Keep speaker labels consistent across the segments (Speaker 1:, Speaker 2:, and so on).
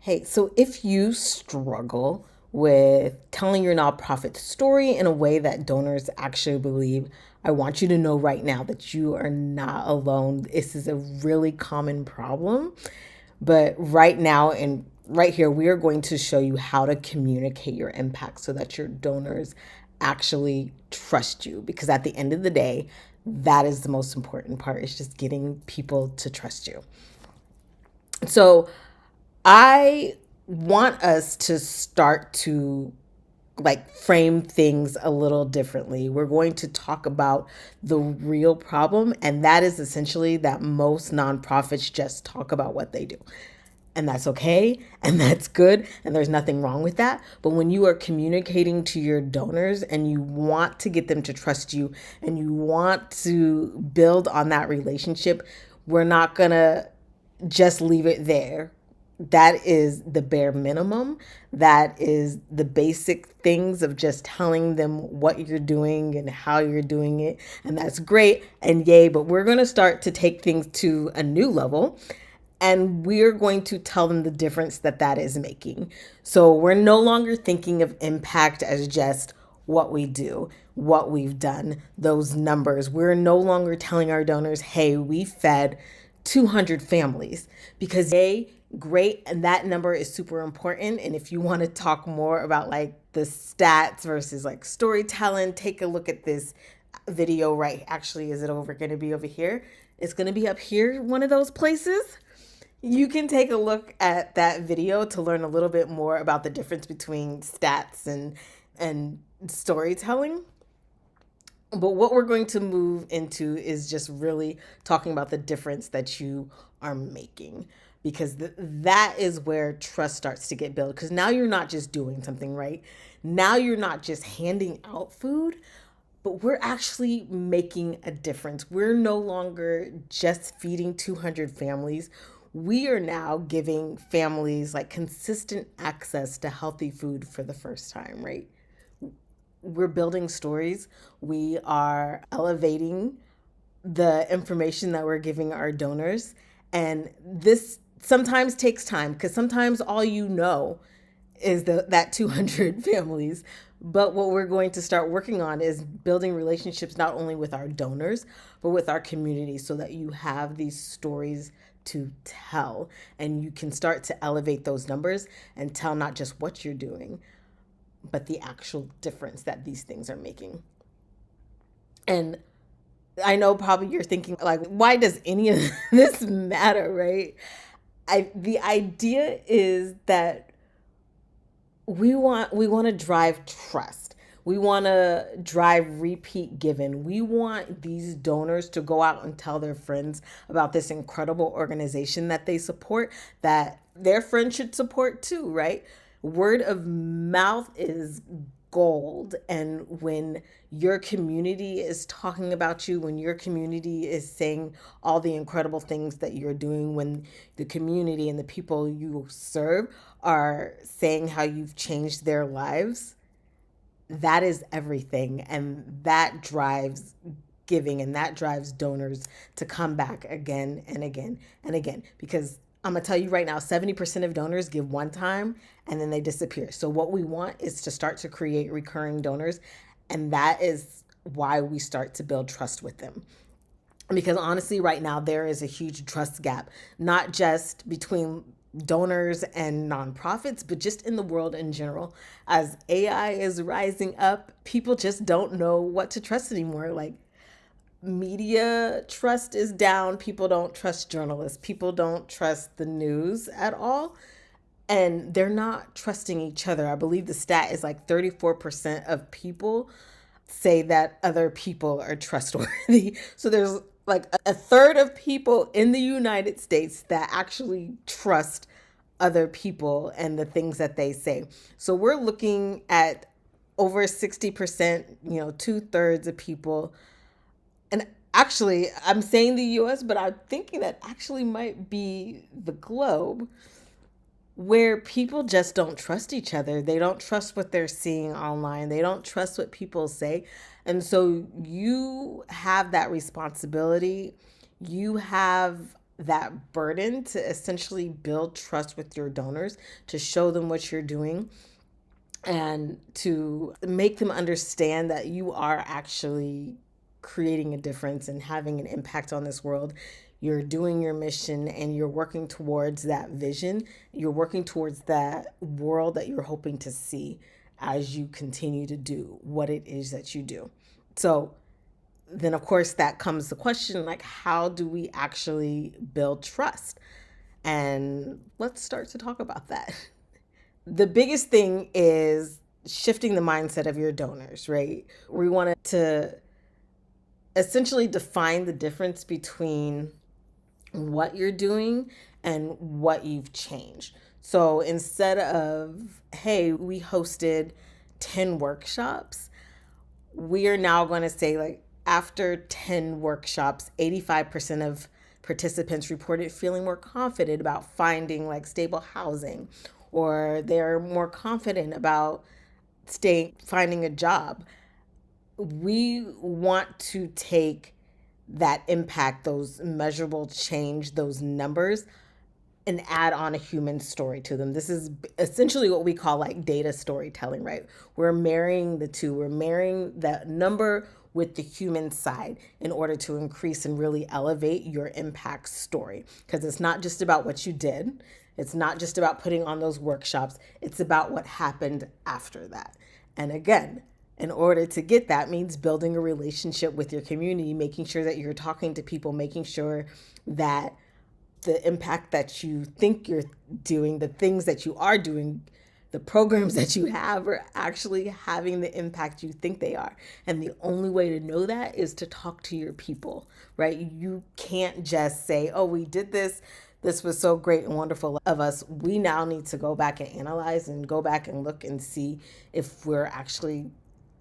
Speaker 1: Hey, so if you struggle with telling your nonprofit story in a way that donors actually believe, I want you to know right now that you are not alone. This is a really common problem. But right now and right here, we are going to show you how to communicate your impact so that your donors actually trust you. Because at the end of the day, that is the most important part, is just getting people to trust you. So I want us to start to frame things a little differently. We're going to talk about the real problem, and that is essentially that most nonprofits just talk about what they do. And that's okay, and that's good, and there's nothing wrong with that. But when you are communicating to your donors and you want to get them to trust you and you want to build on that relationship, we're not gonna just leave it there. That is the bare minimum. That is the basic things of just telling them what you're doing and how you're doing it. And that's great and yay, but we're going to start to take things to a new level, and we're going to tell them the difference that that is making. So we're no longer thinking of impact as just what we do, what we've done, those numbers. We're no longer telling our donors, hey, we fed 200 families, because great, and that number is super important. And if you want to talk more about the stats versus storytelling, take a look at this video. Right, actually, is it over going to be over here? It's going to be up here, one of those places. You can take a look at that video to learn a little bit more about the difference between stats and storytelling. But what we're going to move into is just really talking about the difference that you are making, because that is where trust starts to get built. Because now you're not just doing something, right? Now you're not just handing out food, but we're actually making a difference. We're no longer just feeding 200 families. We are now giving families consistent access to healthy food for the first time, right? We're building stories. We are elevating the information that we're giving our donors. And this sometimes takes time, because sometimes all you know is that 200 families. But what we're going to start working on is building relationships not only with our donors, but with our community, so that you have these stories to tell and you can start to elevate those numbers and tell not just what you're doing, but the actual difference that these things are making. And I know probably you're thinking, why does any of this matter, right? The idea is that we want to drive trust. We want to drive repeat giving. We want these donors to go out and tell their friends about this incredible organization that they support, that their friends should support too, right? Word of mouth is gold. And when your community is talking about you, when your community is saying all the incredible things that you're doing, when the community and the people you serve are saying how you've changed their lives, that is everything. And that drives giving, and that drives donors to come back again and again and again. Because I'm going to tell you right now, 70% of donors give one time and then they disappear. So what we want is to start to create recurring donors. And that is why we start to build trust with them. Because honestly, right now, there is a huge trust gap, not just between donors and nonprofits, but just in the world in general. As AI is rising up, people just don't know what to trust anymore. Media trust is down. People don't trust journalists. People don't trust the news at all. And they're not trusting each other. I believe the stat is 34% of people say that other people are trustworthy. So there's a third of people in the United States that actually trust other people and the things that they say. So we're looking at over 60%, 2/3 of people. And actually, I'm saying the US, but I'm thinking that actually might be the globe, where people just don't trust each other. They don't trust what they're seeing online. They don't trust what people say. And so you have that responsibility. You have that burden to essentially build trust with your donors, to show them what you're doing, and to make them understand that you are actually creating a difference and having an impact on this world. You're doing your mission and you're working towards that vision. You're working towards that world that you're hoping to see as you continue to do what it is that you do. So then, of course, that comes the question, like, how do we actually build trust? And let's start to talk about that. The biggest thing is shifting the mindset of your donors, right? We want to essentially define the difference between what you're doing and what you've changed. So instead of, hey, we hosted 10 workshops, we are now going to say, like, after 10 workshops, 85% of participants reported feeling more confident about finding like stable housing, or they're more confident about finding a job. We want to take that impact, those measurable change, those numbers, and add on a human story to them. This is essentially what we call like data storytelling, right? We're marrying the two. We're marrying that number with the human side in order to increase and really elevate your impact story. Because it's not just about what you did. It's not just about putting on those workshops. It's about what happened after that. And again, in order to get that means building a relationship with your community, making sure that you're talking to people, making sure that the impact that you think you're doing, the things that you are doing, the programs that you have are actually having the impact you think they are. And the only way to know that is to talk to your people, right? You can't just say, oh, we did this. This was so great and wonderful of us. We now need to go back and analyze and go back and look and see if we're actually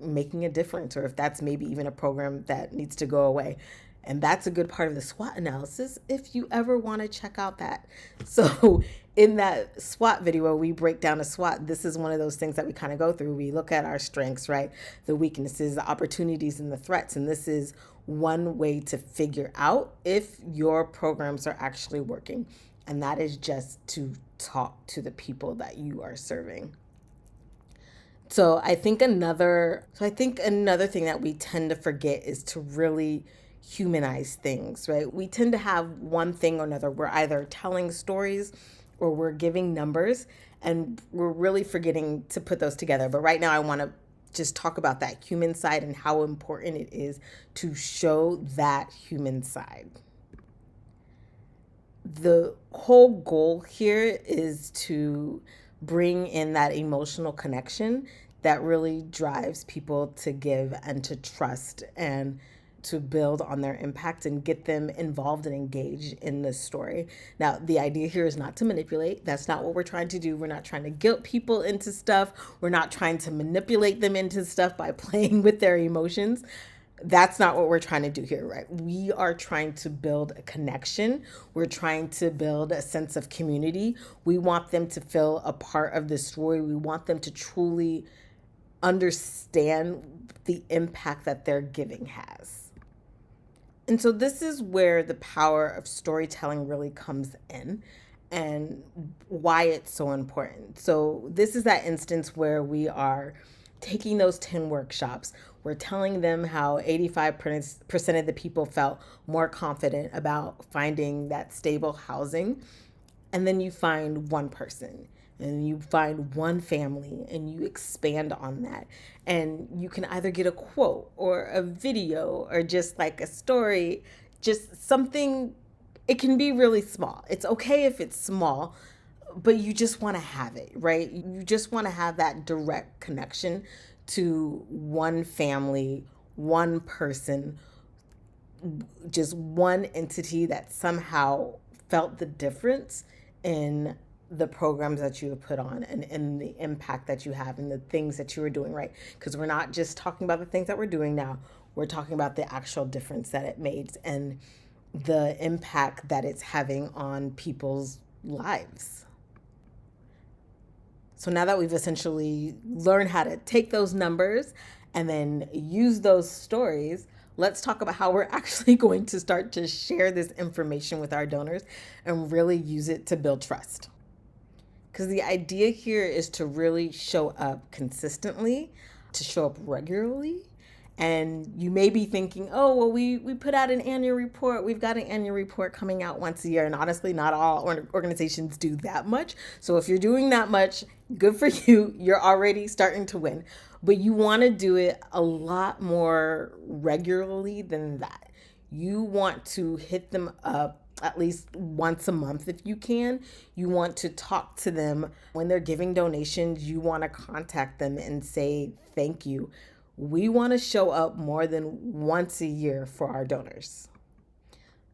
Speaker 1: making a difference, or if that's maybe even a program that needs to go away. And that's a good part of the SWOT analysis if you ever want to check out that. So in that SWOT video, we break down a SWOT. This is one of those things that we kind of go through. We look at our strengths, right? The weaknesses, the opportunities, and the threats. And this is one way to figure out if your programs are actually working. And that is just to talk to the people that you are serving. So I think another thing that we tend to forget is to really humanize things, right? We tend to have one thing or another. We're either telling stories or we're giving numbers, and we're really forgetting to put those together. But right now I want to just talk about that human side and how important it is to show that human side. The whole goal here is to bring in that emotional connection that really drives people to give and to trust and to build on their impact and get them involved and engaged in this story. Now, the idea here is not to manipulate. That's not what we're trying to do. We're not trying to guilt people into stuff. We're not trying to manipulate them into stuff by playing with their emotions. That's not what we're trying to do here, right? We are trying to build a connection. We're trying to build a sense of community. We want them to feel a part of this story. We want them to truly understand the impact that their giving has. And so this is where the power of storytelling really comes in and why it's so important. So this is that instance where we are taking those 10 workshops. We're telling them how 85% of the people felt more confident about finding that stable housing. And then you find one person and you find one family and you expand on that. And you can either get a quote or a video or just like a story, just something. It can be really small. It's okay if it's small, but you just want to have it, right? You just want to have that direct connection to one family, one person, just one entity that somehow felt the difference in the programs that you have put on and the impact that you have and the things that you are doing, right? Because we're not just talking about the things that we're doing now. We're talking about the actual difference that it made and the impact that it's having on people's lives. So now that we've essentially learned how to take those numbers and then use those stories, let's talk about how we're actually going to start to share this information with our donors and really use it to build trust. Because the idea here is to really show up consistently, to show up regularly. And you may be thinking, oh, well, we put out an annual report. We've got an annual report coming out once a year. And honestly, not all organizations do that much. So if you're doing that much, good for you. You're already starting to win. But you want to do it a lot more regularly than that. You want to hit them up at least once a month if you can. You want to talk to them when they're giving donations. You want to contact them and say thank you. We want to show up more than once a year for our donors.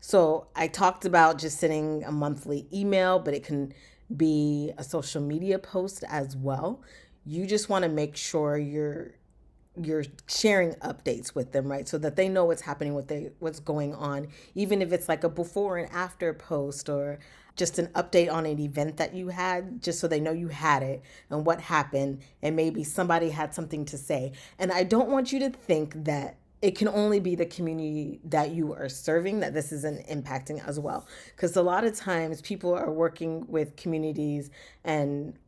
Speaker 1: So I talked about just sending a monthly email, but it can be a social media post as well. You just want to make sure you're sharing updates with them, right? So that they know what's happening, what's going on, even if it's like a before and after post or just an update on an event that you had, just so they know you had it and what happened, and maybe somebody had something to say. And I don't want you to think that it can only be the community that you are serving that this isn't impacting as well. Because a lot of times people are working with communities and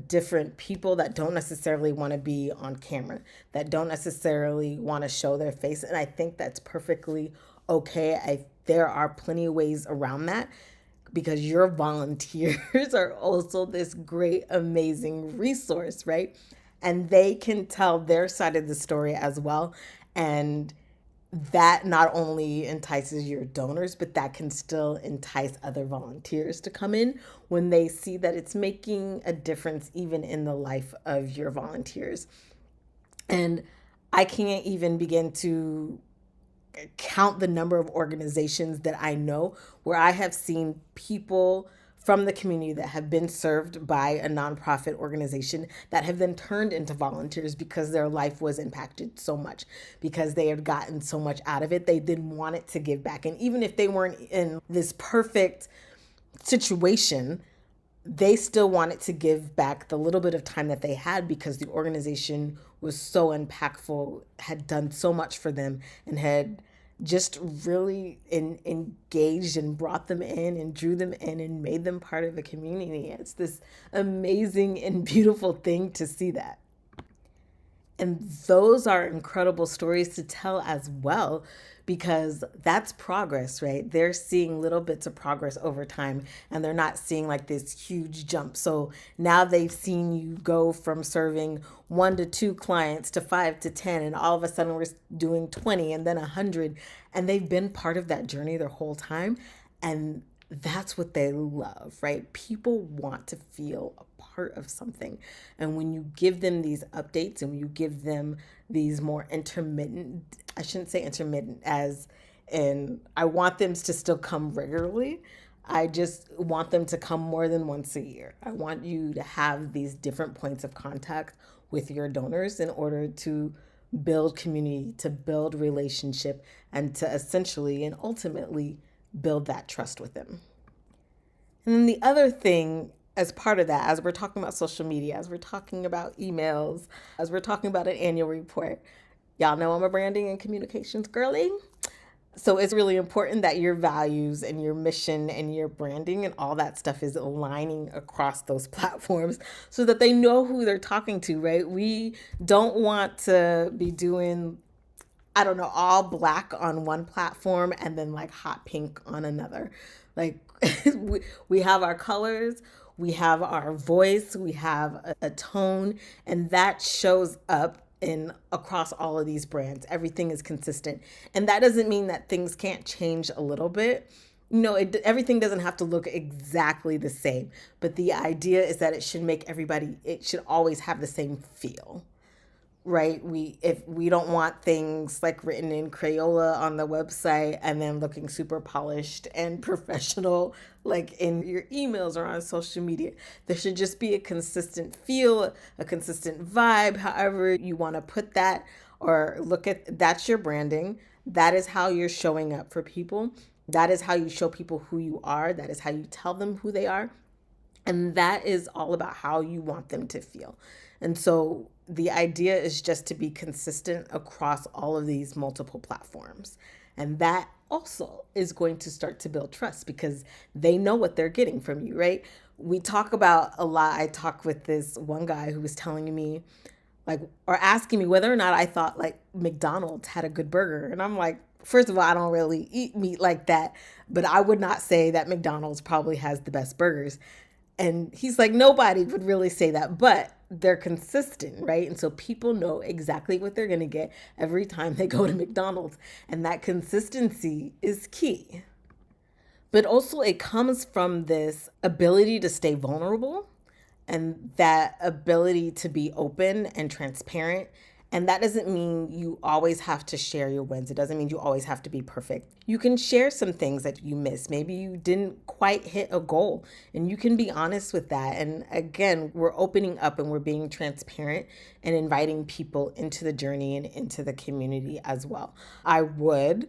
Speaker 1: different people that don't necessarily want to be on camera, that don't necessarily want to show their face. And I think that's perfectly okay. There are plenty of ways around that, because your volunteers are also this great, amazing resource, right? And they can tell their side of the story as well. And that not only entices your donors, but that can still entice other volunteers to come in when they see that it's making a difference even in the life of your volunteers. And I can't even begin to count the number of organizations that I know where I have seen people from the community that have been served by a nonprofit organization that have then turned into volunteers because their life was impacted so much, because they had gotten so much out of it. They then wanted to give back. And even if they weren't in this perfect situation, they still wanted to give back the little bit of time that they had, because the organization was so impactful, had done so much for them, and had just really engaged and brought them in and drew them in and made them part of the community. It's this amazing and beautiful thing to see that. And those are incredible stories to tell as well, because that's progress, right? They're seeing little bits of progress over time, and they're not seeing like this huge jump. So now they've seen you go from serving 1 to 2 clients to 5 to 10, and all of a sudden we're doing 20 and then 100. And they've been part of that journey their whole time. And that's what they love, right? People want to feel a part of something. And when you give them these updates and you give them these more intermittent, I shouldn't say intermittent as in I want them to still come regularly. I just want them to come more than once a year. I want you to have these different points of contact with your donors in order to build community, to build relationship, and to essentially and ultimately build that trust with them. And then the other thing as part of that, as we're talking about social media, as we're talking about emails, as we're talking about an annual report, y'all know I'm a branding and communications girly. So it's really important that your values and your mission and your branding and all that stuff is aligning across those platforms so that they know who they're talking to, right? We don't want to be doing, I don't know, all black on one platform and then like hot pink on another. Like we have our colors, we have our voice, we have a tone, and that shows up in across all of these brands. Everything is consistent. And that doesn't mean that things can't change a little bit. Everything doesn't have to look exactly the same, but the idea is that it should always have the same feel. Right? If we don't want things like written in Crayola on the website and then looking super polished and professional, like in your emails or on social media. There should just be a consistent feel, a consistent vibe, however you want to put that or look at. That's your branding. That is how you're showing up for people. That is how you show people who you are. That is how you tell them who they are. And that is all about how you want them to feel. And so the idea is just to be consistent across all of these multiple platforms. And that also is going to start to build trust because they know what they're getting from you, right? We talk about a lot. I talked with this one guy who was telling me, like, or asking me whether or not I thought like McDonald's had a good burger. And I'm like, first of all, I don't really eat meat like that, but I would not say that McDonald's probably has the best burgers. And he's like, nobody would really say that, but they're consistent, right? And so people know exactly what they're going to get every time they go to McDonald's. And that consistency is key. But also, it comes from this ability to stay vulnerable and that ability to be open and transparent. And that doesn't mean you always have to share your wins. It doesn't mean you always have to be perfect. You can share some things that you missed. Maybe you didn't quite hit a goal, and you can be honest with that. And again, we're opening up and we're being transparent and inviting people into the journey and into the community as well. I would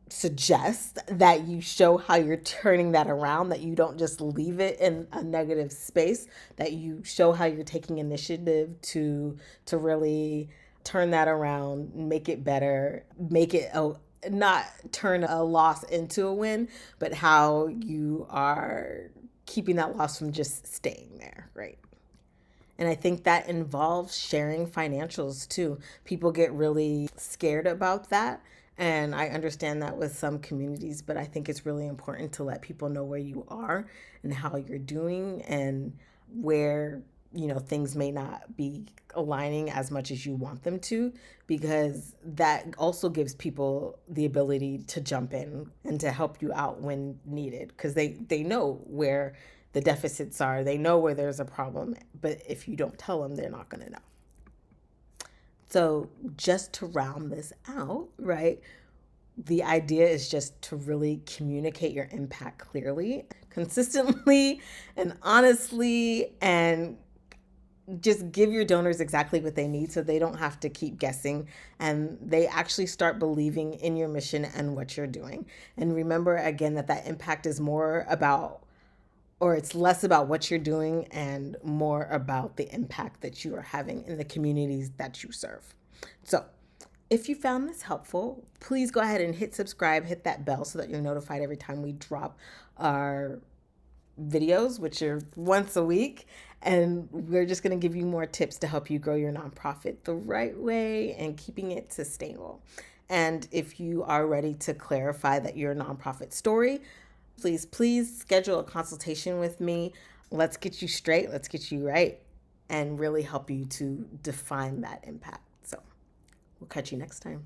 Speaker 1: suggest that you show how you're turning that around, that you don't just leave it in a negative space, that you show how you're taking initiative to really turn that around, make it better, make it not turn a loss into a win, but how you are keeping that loss from just staying there, right? And I think that involves sharing financials too. People get really scared about that. And I understand that with some communities, but I think it's really important to let people know where you are and how you're doing and where, things may not be aligning as much as you want them to, because that also gives people the ability to jump in and to help you out when needed, because they know where the deficits are, they know where there's a problem, but if you don't tell them, they're not going to know. So just to round this out, right? The idea is just to really communicate your impact clearly, consistently, and honestly, and just give your donors exactly what they need so they don't have to keep guessing and they actually start believing in your mission and what you're doing. And remember again that impact is more about, or it's less about what you're doing and more about the impact that you are having in the communities that you serve. So if you found this helpful, please go ahead and hit subscribe, hit that bell so that you're notified every time we drop our videos, which are once a week. And we're just going to give you more tips to help you grow your nonprofit the right way and keeping it sustainable. And if you are ready to clarify that your nonprofit story, please schedule a consultation with me. Let's get you straight, let's get you right, and really help you to define that impact. So we'll catch you next time.